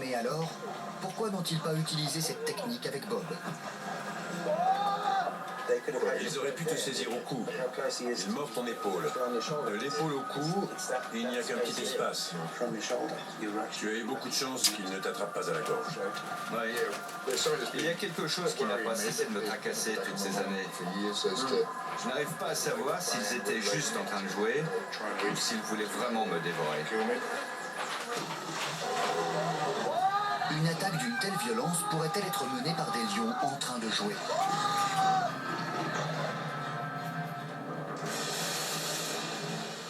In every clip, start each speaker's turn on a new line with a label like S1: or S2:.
S1: Mais alors, pourquoi n'ont-ils pas utilisé cette technique avec Bob?
S2: Ils auraient pu te saisir au cou. Ils mordent ton épaule. De l'épaule au cou, il n'y a qu'un petit espace. Tu as eu beaucoup de chance qu'ils ne t'attrapent pas à la gorge.
S3: Ouais. Il y a quelque chose qui n'a pas cessé de me tracasser toutes ces années. Je n'arrive pas à savoir s'ils étaient juste en train de jouer ou s'ils voulaient vraiment me dévorer.
S1: Une attaque d'une telle violence pourrait-elle être menée par des lions en train de jouer?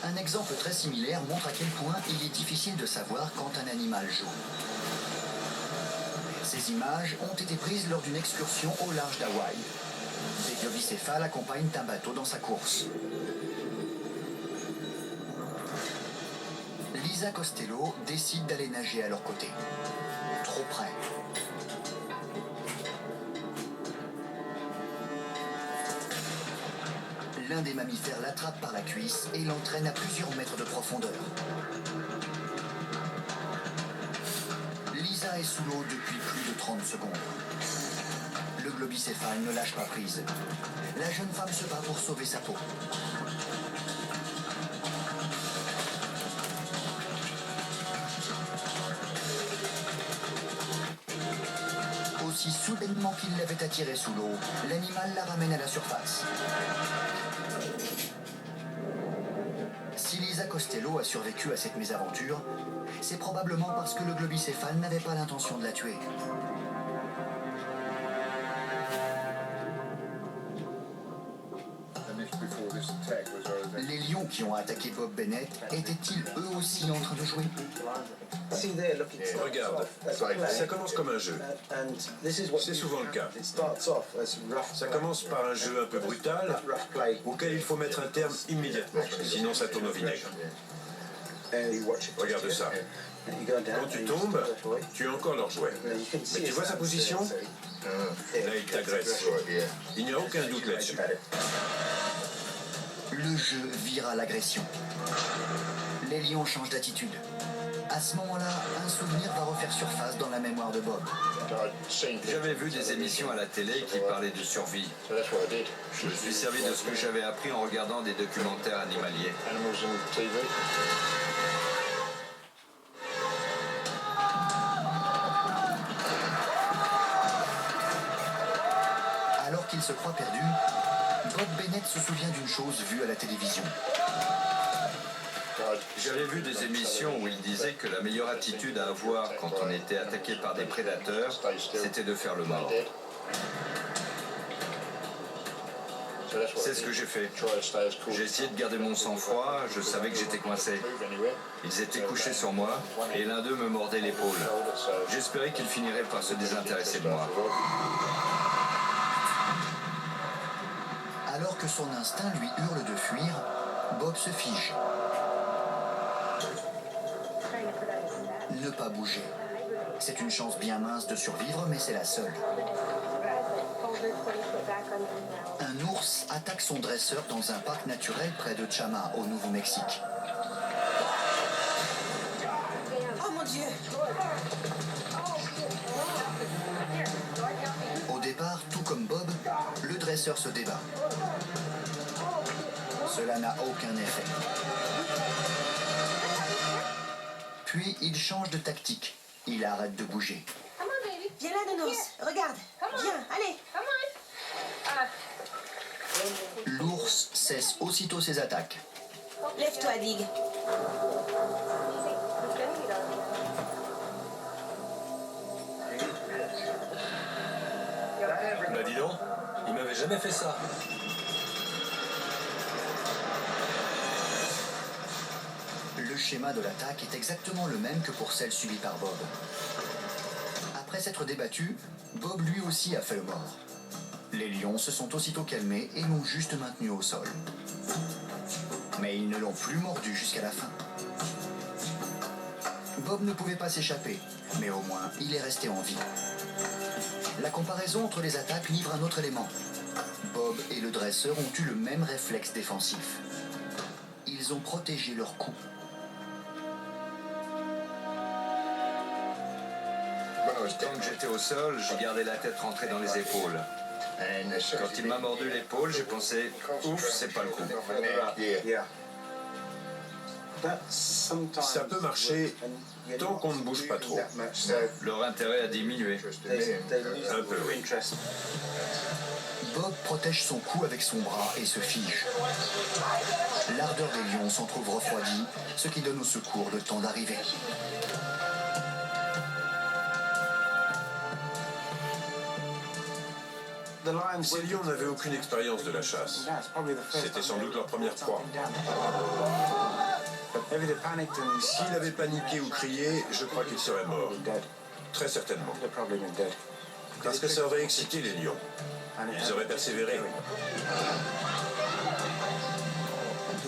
S1: Un exemple très similaire montre à quel point il est difficile de savoir quand un animal joue. Ces images ont été prises lors d'une excursion au large d'Hawaï. Des globicéphales accompagnent un bateau dans sa course. Lisa Costello décide d'aller nager à leur côté. Trop près. L'un des mammifères l'attrape par la cuisse et l'entraîne à plusieurs mètres de profondeur. Lisa est sous l'eau depuis plus de 30 secondes. Le globicéphale ne lâche pas prise. La jeune femme se bat pour sauver sa peau. Aussi soudainement qu'il l'avait attirée sous l'eau, l'animal la ramène à la surface. Si Lisa Costello a survécu à cette mésaventure, c'est probablement parce que le globicéphale n'avait pas l'intention de la tuer. Les lions qui ont attaqué Bob Bennett étaient-ils eux aussi en train de jouer?
S2: Regarde, ça commence comme un jeu. C'est souvent le cas. Ça commence par un jeu un peu brutal, auquel il faut mettre un terme immédiatement, sinon ça tourne au vinaigre. Regarde ça. Quand tu tombes, tu as encore leur jouet. Mais tu vois sa position? Là, il t'agresse. Il n'y a aucun doute là-dessus.
S1: Le jeu vire à l'agression. Les lions changent d'attitude. À ce moment-là, un souvenir va refaire surface dans la mémoire de Bob.
S3: J'avais vu des émissions à la télé qui parlaient de survie. Je me suis servi de ce que j'avais appris en regardant des documentaires animaliers.
S1: Alors qu'il se croit perdu, Bob Bennett se souvient d'une chose vue à la télévision.
S3: J'avais vu des émissions où il disait que la meilleure attitude à avoir quand on était attaqué par des prédateurs, c'était de faire le mort. C'est ce que j'ai fait. J'ai essayé de garder mon sang-froid, je savais que j'étais coincé. Ils étaient couchés sur moi et l'un d'eux me mordait l'épaule. J'espérais qu'il finirait par se désintéresser de moi.
S1: Alors que son instinct lui hurle de fuir, Bob se fige. Ne pas bouger. C'est une chance bien mince de survivre, mais c'est la seule. Un ours attaque son dresseur dans un parc naturel près de Chama, au Nouveau-Mexique.
S4: Oh mon Dieu!
S1: Au départ, tout comme Bob, le dresseur se débat. Cela n'a aucun effet. Puis il change de tactique. Il arrête de bouger.
S4: Viens là, Nonos. Regarde. Viens, allez.
S1: L'ours cesse aussitôt ses attaques.
S4: Lève-toi, Dig.
S2: Bah dis donc, il m'avait jamais fait ça.
S1: Le schéma de l'attaque est exactement le même que pour celle subie par Bob. Après s'être débattu, Bob lui aussi a fait le mort. Les lions se sont aussitôt calmés et l'ont juste maintenu au sol. Mais ils ne l'ont plus mordu jusqu'à la fin. Bob ne pouvait pas s'échapper, mais au moins il est resté en vie. La comparaison entre les attaques livre un autre élément. Bob et le dresseur ont eu le même réflexe défensif. Ils ont protégé leur cou.
S3: Tant que j'étais au sol, j'ai gardé la tête rentrée dans les épaules. Quand il m'a mordu l'épaule, j'ai pensé, ouf, c'est pas le coup.
S2: Ça peut marcher tant qu'on ne bouge pas trop.
S3: Leur intérêt a diminué.
S2: Un peu, oui.
S1: Bob protège son cou avec son bras et se fige. L'ardeur des lions s'en trouve refroidie, ce qui donne au secours le temps d'arriver.
S2: Ces lions n'avaient aucune expérience de la chasse. C'était sans doute leur première proie. S'il avait paniqué ou crié, je crois qu'il serait mort. Très certainement. Parce que ça aurait excité les lions. Ils auraient persévéré.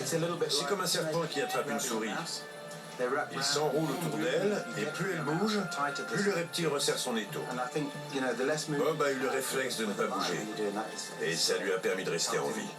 S2: C'est comme un serpent qui attrape une souris. Il s'enroule autour d'elle, et plus elle bouge, plus le reptile resserre son étau. Bob a eu le réflexe de ne pas bouger, et ça lui a permis de rester en vie.